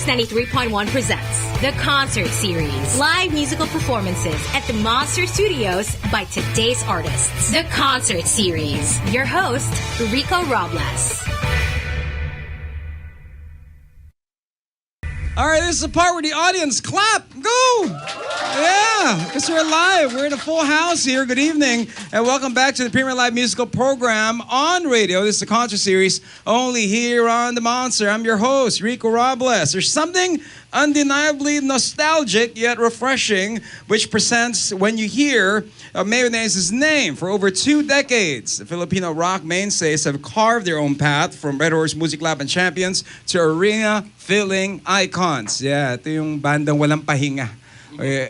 RX93.1 presents the Concert Series. Live musical performances at the Monster Studios by today's artists. The Concert Series. Your host, Rico Robles. All right, this is the part where the audience clap. Go! Yeah, because we're live. We're in a full house here. Good evening, and welcome back to the Premier Live Musical Program on radio. This is the Concert Series, only here on the Monster. I'm your host, Rico Robles. There's something undeniably nostalgic yet refreshing, which presents when you hear Mayonnaise's name. For over 2 decades, the Filipino rock mainstays have carved their own path from Red Horse Music Lab and champions to arena-filling icons. Yeah, ito yung bandang walang pahinga.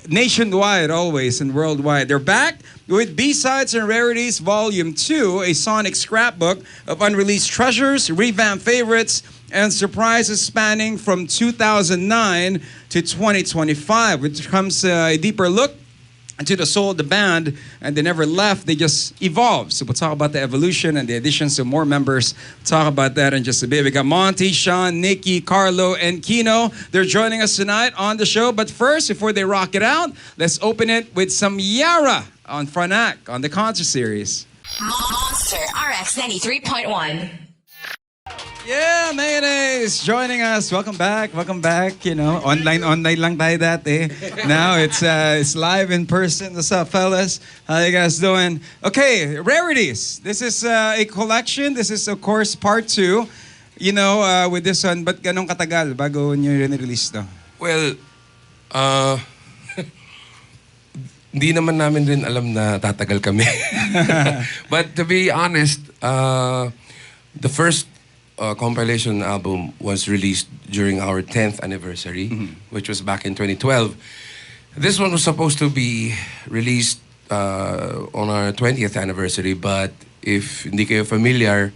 Nationwide always and worldwide. They're back with B-Sides and Rarities Volume 2, a sonic scrapbook of unreleased treasures, revamped favorites, and surprises spanning from 2009 to 2025, which comes a deeper look into the soul of the band, and they never left, they just evolved. So we'll talk about the evolution and the additions of more members. We'll talk about that in just a bit. We got Monty, Sean, Nikki, Carlo, and Kino. They're joining us tonight on the show. But first, before they rock it out, let's open it with some Yara on Front Act on the Concert Series. Monster RX93.1. Yeah, Mayonnaise joining us. Welcome back. Welcome back. You know, online lang tayo dati. Now it's live in person. What's up, fellas? How you guys doing? Okay, Rarities. This is a collection. This is, of course, part 2. You know, with this one, but ganong katagal bago nyo release to? Well, hindi naman namin rin alam na tatagal kami. But to be honest, the first compilation album was released during our 10th anniversary, which was back in 2012. This one was supposed to be released on our 20th anniversary, but if hindi kayo familiar,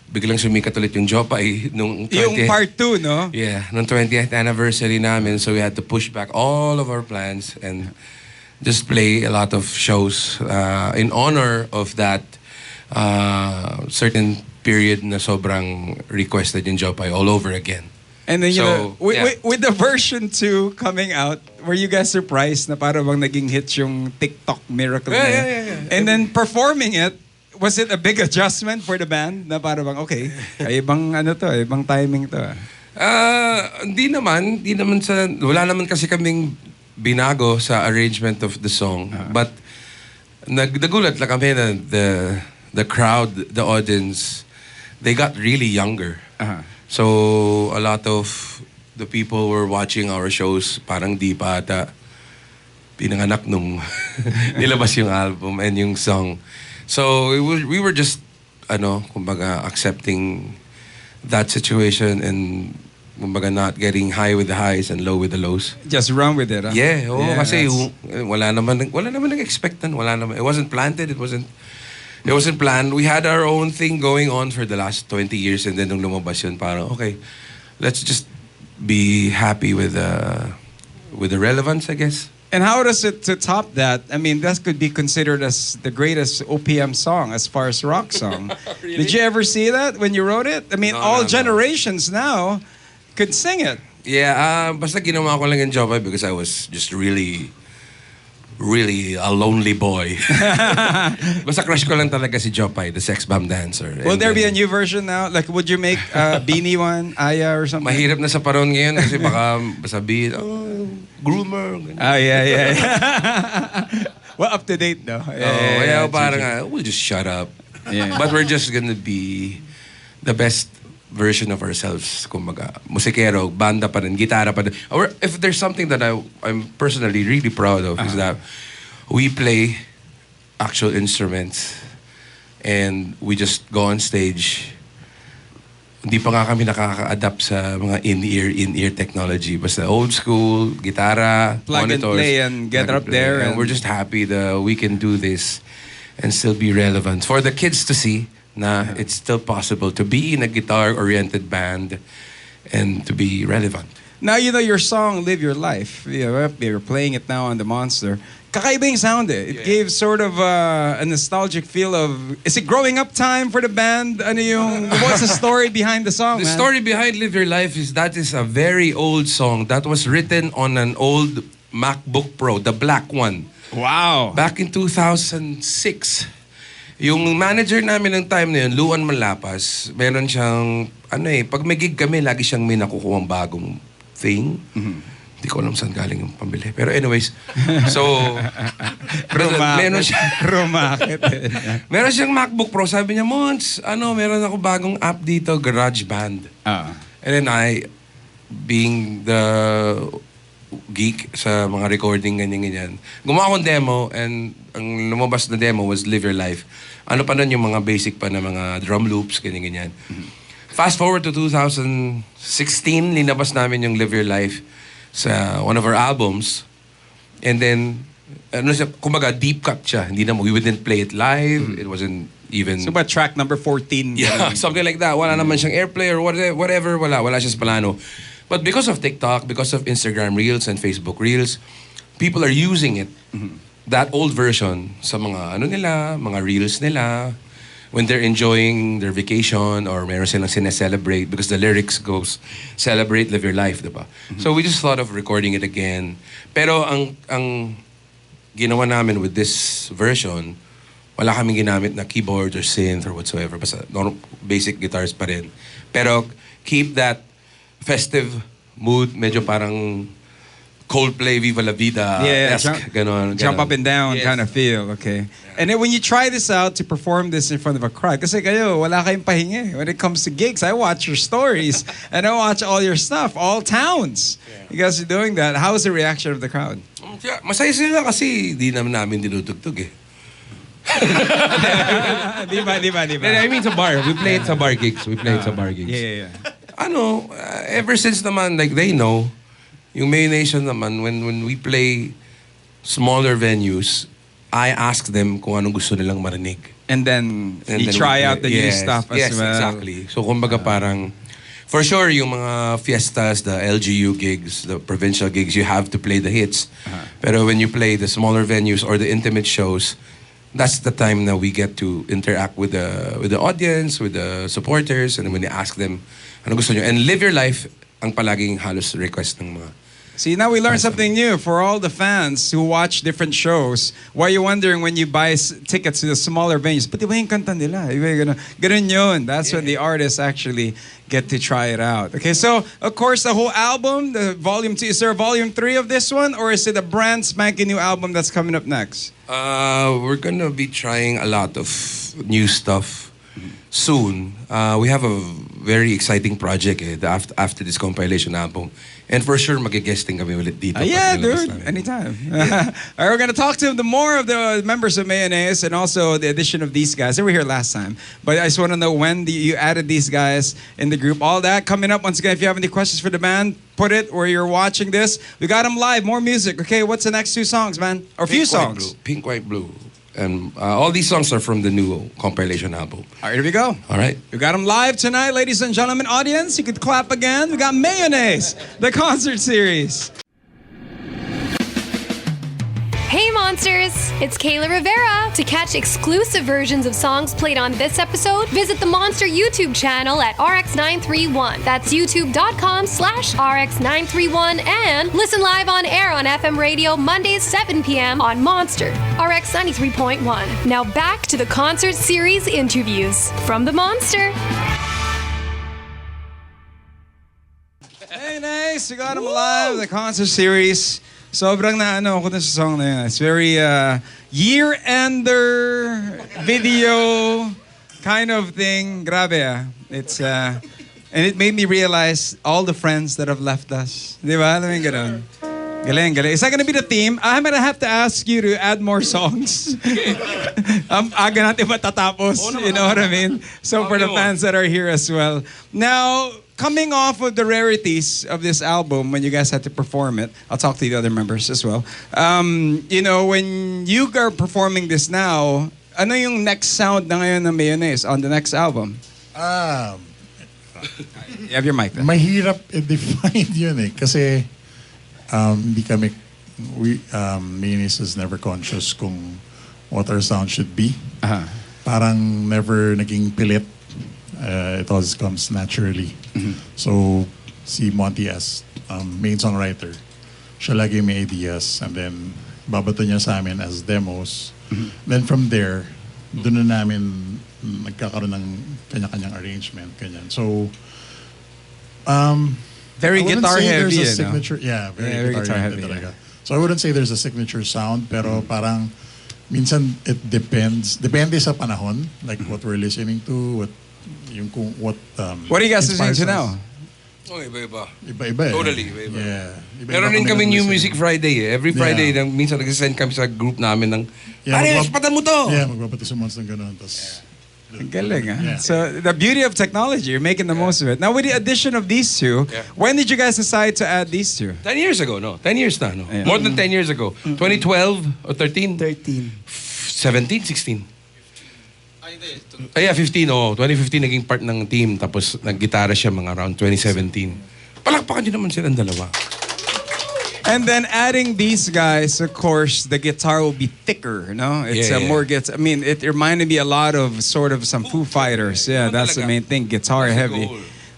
biglang sumikat ulit yung Jopay nung 20th. Yung part 2, no? Yeah, nung 20th anniversary namin, so we had to push back all of our plans and just play a lot of shows in honor of that certain period na sobrang requested yung Jopay all over again. And then, you know, yeah. with the version 2 coming out, were you guys surprised na parang bang naging hit yung TikTok miracle na yun? Yeah. And then performing it, was it a big adjustment for the band? Na parang bang, okay, ibang ano to, ibang timing to. Hindi naman wala naman kasi kaming binago sa arrangement of the song. But nagulat lang kami na the crowd, the audience, they got really younger. So a lot of the people were watching our shows parang di pa ata pinanganak nung nilabas yung album and yung song. So we were just kumbaga accepting that situation and kumbaga not getting high with the highs and low with the lows. Just run with it, huh? Yeah, kasi wala naman nag-expect nun. It wasn't planted, it wasn't planned. We had our own thing going on for the last 20 years, and then nung lumabas yun, parang, okay, let's just be happy with the relevance, I guess. And how does it to top that? I mean, that could be considered as the greatest OPM song as far as rock song. Really? Did you ever see that when you wrote it? I mean, all generations now could sing it. Yeah, basta ginawa ko lang yung Jopay because I was just really a lonely boy. Basta crush ko lang talaga si Jopay, the sex bomb dancer. Will there be a new version now? Like, would you make a Beanie one, Aya or something? Mahirap na sa paron ngayon kasi baka sabihin, groomer. Yeah. Well, up to date though. Yeah, parang we'll just shut up. Yeah. But we're just gonna be the best version of ourselves, kumbaga. Musikero, banda pa rin, gitara pa rin. Or if there's something that I'm personally really proud of is that we play actual instruments and we just go on stage. Hindi pa nga kami nakaka-adapt sa mga in-ear technology. Basta old school, gitara, plug monitors. And play and get up there. And we're just happy that we can do this and still be relevant. For the kids to see na it's still possible to be in a guitar-oriented band and to be relevant. Now you know your song, Live Your Life. You're playing it now on the Monster. Kakaiba yung sound eh. It gave sort of a nostalgic feel of, is it growing up time for the band? What's the story behind the song, The man? story behind Live Your Life is that is a very old song that was written on an old MacBook Pro, the black one. Wow. Back in 2006. Yung manager namin ng time na yun, Luan Malapas, meron siyang, pag may gig kami, lagi siyang may nakukuhang bagong thing. Hindi ko alam saan galing yung pambili. Pero anyways, so, meron siya. Meron siyang MacBook Pro. Sabi niya, Mons, meron ako bagong app dito, GarageBand. And then I, being the geek sa mga recording, ganyan. Gumawa akong demo and ang lumabas na demo was Live Your Life. Ano pa nun yung mga basic pa na mga drum loops, ganyan. Fast forward to 2016, linabas namin yung Live Your Life sa one of our albums. And then, kumbaga, deep cut siya. We didn't play it live. It wasn't even... So ba track number 14? Yeah, something like that. Wala naman siyang airplay or whatever. Wala siya sa plano. But because of TikTok, because of Instagram Reels and Facebook Reels, people are using it. That old version sa mga mga Reels nila, when they're enjoying their vacation or meron silang sineselebrate because the lyrics goes, celebrate, live your life, diba? So we just thought of recording it again. Pero ang ginawa namin with this version, wala kaming ginamit na keyboard or synth or whatsoever. Basta basic guitars pa rin. Pero keep that festive mood, medyo parang Coldplay, Viva la Vida, ganon. Jump up and down kind of feel, okay. Yeah. And then when you try this out to perform this in front of a crowd, kasi kayo, wala kayong pahinga. When it comes to gigs, I watch your stories and I watch all your stuff, all towns. Yeah. You guys are doing that. How was the reaction of the crowd? Masaya sila kasi di namin dinutugtog eh. Di ba? I mean, sa bar. We played sa bar gigs. Yeah. Ever since naman, like, they know, yung Mayonnaise naman, when we play smaller venues, I ask them kung anong gusto nilang marinig. And then you try out the new stuff as well. Yes, exactly. So, kumbaga parang, for sure, yung mga fiestas, the LGU gigs, the provincial gigs, you have to play the hits. Pero when you play the smaller venues or the intimate shows, that's the time that we get to interact with the audience, with the supporters, and when they ask them, ano gusto nyo? And Live Your Life, ang palaging halos request ng mga... See, now we learned something new for all the fans who watch different shows. Why are you wondering when you buy tickets to the smaller venues? But iba yung kanta nila. Ganun yun. That's when the artists actually get to try it out. Okay, so, of course, the whole album, the volume 2, is there a volume 3 of this one? Or is it a brand spanking new album that's coming up next? We're gonna be trying a lot of new stuff soon. We have a very exciting project after this compilation album. And for sure, mag-guesting kami ulit dito. Yeah, dude. Anytime. All right, we're going to talk to more of the members of Mayonnaise and also the addition of these guys. They were here last time. But I just want to know when you added these guys in the group. All that coming up. Once again, if you have any questions for the band, put it where you're watching this. We got them live. More music. Okay, what's the next 2 songs, man? Or few songs? Pink, White, Blue. And all these songs are from the new compilation album. All right, here we go. All right. We got them live tonight, ladies and gentlemen. Audience, you could clap again. We got Mayonnaise, the concert series. Hey Monsters! It's Kayla Rivera. To catch exclusive versions of songs played on this episode, visit the Monster YouTube channel at RX931. That's youtube.com/RX931 and listen live on air on FM radio Mondays 7 p.m. on Monster RX93.1. Now back to the concert series interviews from the Monster. Hey, nice. We got them live, the concert series. Sobrang naano ako na sa song na yun. It's very year-ender video kind of thing. Grabe It's and it made me realize all the friends that have left us. Di ba? Alam mo yung ganun. Galing. Is that gonna be the theme? I'm gonna have to ask you to add more songs. Aga natin matatapos. You know what I mean? So for the fans that are here as well. Now, coming off of the rarities of this album, when you guys had to perform it, I'll talk to the other members as well. You know, when you are performing this now, ano yung next sound na ngayon ng Mayonnaise on the next album? You have your mic there. Mahirap i-define yun eh. Kasi hindi kami, Mayonnaise is never conscious kung what our sound should be. Parang never naging pilit. It always comes naturally. So, si Monty as main songwriter, siya lagi may ideas and then babato niya sa amin as demos. Then from there, doon na namin nagkakaroon ng kanya-kanyang arrangement. Ganyan. So, very guitar heavy, there's a signature, yeah, very guitar heavy talaga. So I wouldn't say there's a signature sound, pero parang minsan it depends. Depende sa panahon, like what we're listening to, what are you guys listening to now? Oh, iba-iba. Iba-iba eh. Totally, iba-iba. Yeah. Meron rin kami New Music Friday eh. Every Friday, minsan nag-send kami sa group namin ng, Pares, patan mo to! Yeah, magbabati sa months ng gano'n. Ang galing, huh? Yeah. So the beauty of technology, you're making the most of it. Now with the addition of these two, when did you guys decide to add these two? 10 years ago, no? 10 years na, no? More than 10 years ago. 2012 or 13? 17, 16? Yeah, 15, oh. 2015 naging part ng team, tapos nag-gitara siya mga around 2017. Palakpakan niyo naman silang dalawa. And then adding these guys, of course, the guitar will be thicker, no? It's more I mean, it reminded me a lot of sort of some Foo Fighters. Yeah, that's the main thing, guitar heavy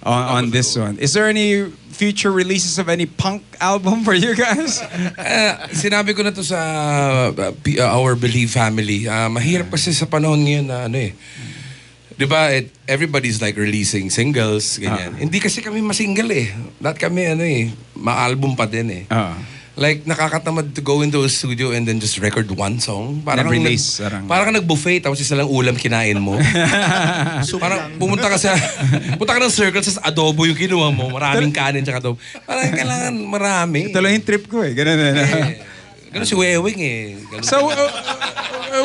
on this one. Is there any future releases of any punk album for you guys? Sinabi ko na to sa our Believe family. Mahirap kasi sa panahon ngayon na ano eh. Diba, everybody's like releasing singles, ganyan. Hindi kasi kami masingle eh. Lahat kami ma-album pa din eh. Like, nakakatamad to go into a studio and then just record one song. Parang release. Parang ka nag-buffet tapos isa lang ulam kinain mo. So, parang punta ka ng circle sa adobo yung kinuha mo. Maraming kanin tsaka adobo. Parang kailangan marami. Ito lang yung trip ko eh. Ganun Ganun si Wewing eh. So,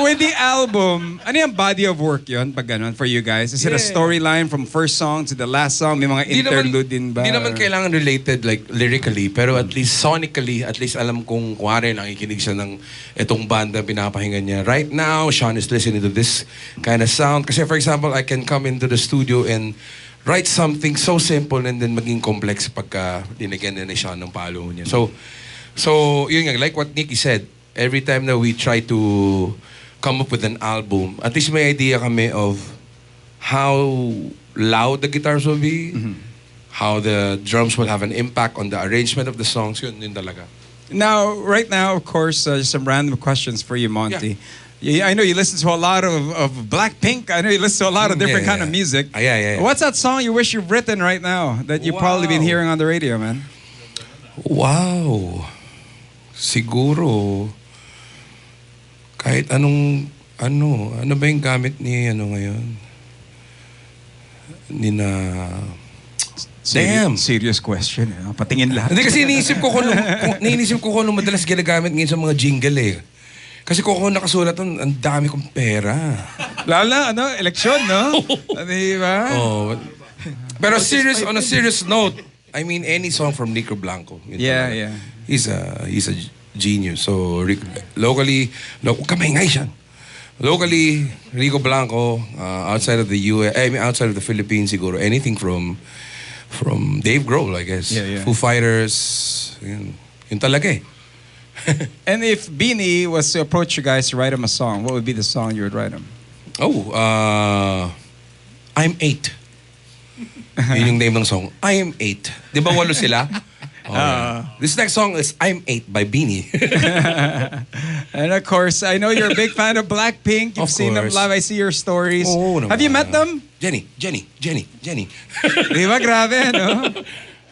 with the album, ano yung body of work yun pag ganun for you guys? Is it a storyline from first song to the last song? May mga interlude din ba? Hindi naman kailangan related like lyrically, pero at least sonically, at least alam kong kuwari nakikinig siya ng itong banda pinapakinggan niya. Right now, Sean is listening to this kind of sound. Kasi for example, I can come into the studio and write something so simple and then maging complex pagka dinigyan na ni Sean ng palo niya. So, yun nga, like what Nicky said, every time that we try to come up with an album, at least may idea kami of how loud the guitars will be, how the drums will have an impact on the arrangement of the songs, yun talaga. Now, right now, of course, some random questions for you, Monty. Yeah. I know you listen to a lot of Blackpink. I know you listen to a lot of different kind of music. Yeah. What's that song you wish you've written right now that you've probably been hearing on the radio, man? Wow. Siguro kahit ano ba yung gamit ni ngayon? Damn! Serious question. Patingin lahat. Hindi kasi iniisip ko kung ano madalas ginagamit ngayon sa mga jingle eh. Kasi kung nakasulat nun, ang dami kong pera. Lalo na, eleksyon, no? Di ba? Oh. Pero on a serious note, I mean, any song from Nico Blanco. Yeah. He's a genius. So, locally, Rico Blanco, outside of the US, outside of the Philippines, siguro, anything from Dave Grohl, I guess. Yeah. Foo Fighters, yun talaga eh. And if Beanie was to approach you guys to write him a song, what would be the song you would write him? I'm 8. Yun yung name ng song. I am 8. Di ba 8 sila? This next song is I'm 8 by Beanie. And of course, I know you're a big fan of Blackpink. You've seen them live. I see your stories. Have you met them? Jenny. Di ba? Grabe, no?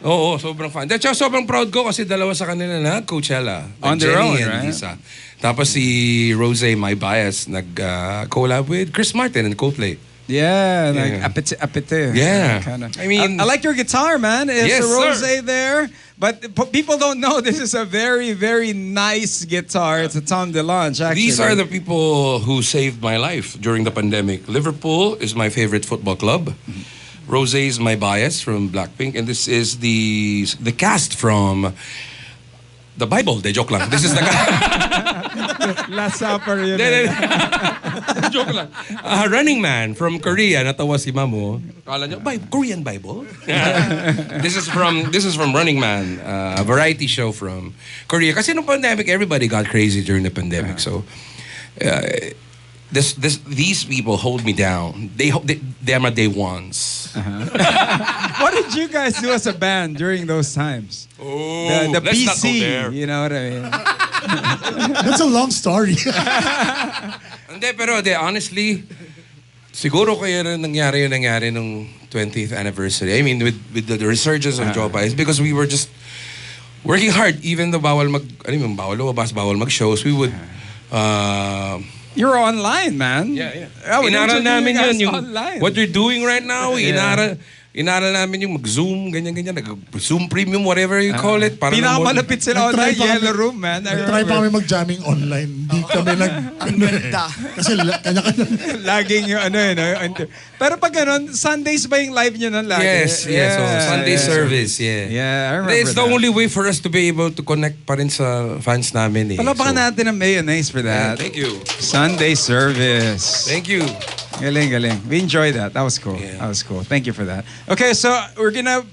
Oo, sobrang fan. At sobrang proud ko kasi dalawa sa kanila na Coachella. On their own, and right? Lisa. Tapos si Rose, my bias, nag-collab with Chris Martin and Coldplay. Yeah, like apete. Yeah. Kinda. I mean, I like your guitar, man. It's yes, a Rose sir. there. But people don't know this is a very, very nice guitar. It's a Tom DeLonge, actually. These are the people who saved my life during the pandemic. Liverpool is my favorite football club. Rose is my bias from Blackpink. And this is the cast from the Bible. De joke lang. This is the cast. Last Supper, yun. Joke lang. Running Man from Korea. Natawa si Mamo. Kala nyo, Korean Bible? This is from Running Man, a variety show from Korea. Kasi nung pandemic, everybody got crazy during the pandemic. So, these people hold me down. They're my day ones. What did you guys do as a band during those times? Oh, the let's not go PC, there. you know what I mean? That's a long story. Hindi, pero honestly, siguro kaya rin nangyari nung 20th anniversary. I mean, with the resurgence of Jopa, is because we were just working hard. Even though bawal lumabas, bawal mag-shows, we would... You're online, man. Yeah. Inaral namin yun. Yung, online. what you're doing right now, inaral namin yung mag-Zoom, ganyan. Zoom Premium, whatever you call it. Pinakamalapit sila online, Yellow Room, man. Try pa kami mag-jamming online. Hindi kami Kasi kanya-kanya. Laging yung pero pag ganun, Sundays ba yung live nyo nun lagi? Yes. So Sunday service, yeah. Yeah, I remember It's the only way for us to be able to connect pa rin sa fans namin. Palapakan natin ang Mayonnaise for that. Thank you. Sunday service. Thank you. Galing. We enjoyed that. That was cool. Yeah. That was cool. Thank you for that. Okay, so are you gonna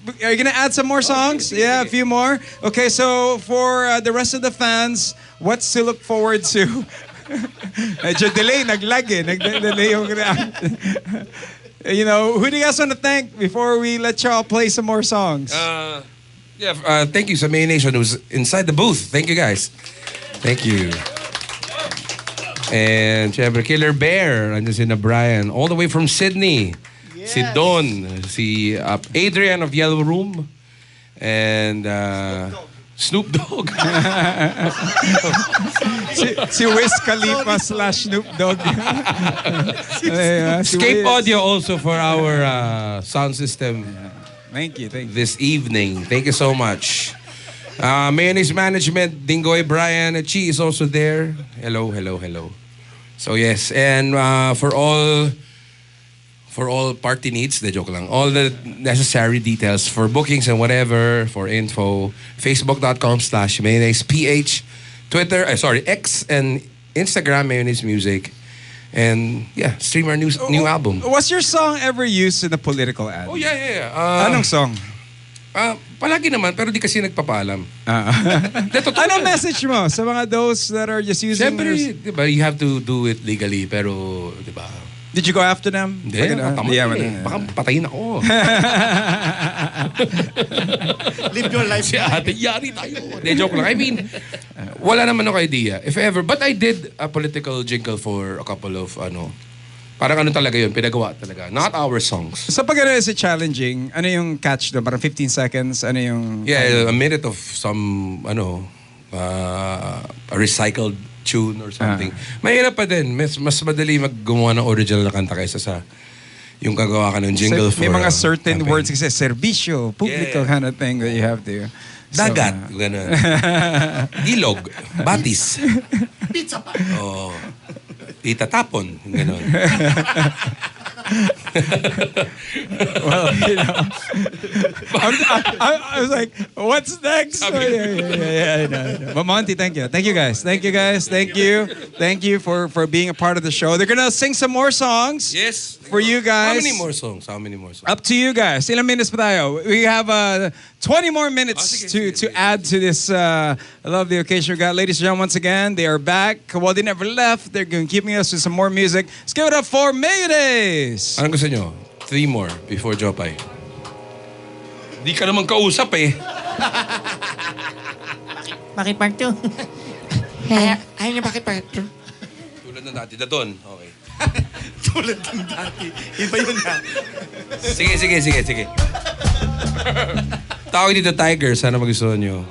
add some more songs? Yeah, a few more. Okay, so for the rest of the fans, what's to look forward to? Medyo delay, naglag eh. Nagdelay yung you know, who do you guys want to thank before we let y'all play some more songs? Thank you sa Mayonnaise who was inside the booth. Thank you guys. Thank you. And syempre, Killer Bear, andyan si na Brian, all the way from Sydney. Yes. Si Don, si Adrian of Yellow Room, and Snoop Dogg. si Wiz Khalifa / Snoop Dogg. Escape Audio also for our sound system. Thank you. This evening. Thank you so much. Mayonnaise Management, Dingoy Brian Chi is also there. Hello. So yes, and for all party needs, the joke lang, all the necessary details for bookings and whatever, for info, facebook.com/mayonnaiseph, Twitter, X and Instagram, Mayonnaise Music. And yeah, stream our new album. Was your song ever used in a political ad? Oh yeah. Anong song? Palagi naman, pero di kasi nagpapaalam. Anong message mo sa mga those that are just using... Siyempre, diba, you have to do it legally, pero, diba? Did you go after them? Hindi, baka patayin ako. Live your life. Si ate, yari tayo. Hindi, joke lang. I mean, wala naman ako idea. If ever, but I did a political jingle for a couple of, parang talaga yun, pinagawa talaga. Not our songs. So pag is it challenging, ano yung catch doon? Parang 15 seconds, ano yung... Yeah, a minute of some, a recycled tune or something. Mahirap pa din. Mas madali gumawa ng original na kanta kaysa sa yung gagawa ka ng jingle for... May mga certain campaign. Words kasi, servisyo, publico kind of thing that you have to... Dagat, gano'n. Ilog, batis. Pizza pa. Oh. Itatapon, gano'n. Well, I was like, what's next? Yeah, I know. But Monty, thank you. Thank you guys. Thank you for being a part of the show. They're gonna sing some more songs. Yes. For you guys. How many more songs? Up to you guys. Ilang minutes pa tayo? We have 20 more minutes to add to this lovely occasion we got. Ladies and gentlemen, once again, they are back. Well, they never left. They're keeping us with some more music. Let's give it up for Mayonnaise. Anong gusto nyo? 3 more before Jopay. Di ka naman kausap eh. Bakit part 2? Ayaw niya bakit part 2? Tulad ng dati, Dadon. Okay. Tulad ng dati. Iba yun na. Sige. Tawag dito Tiger. Sana magustuhan nyo.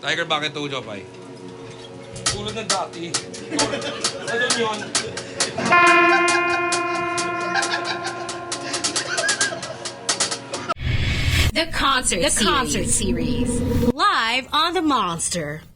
Tiger, bakit to, Jopay? Tulad ng dati. Dadon yun. The concert series. Live on the Monster.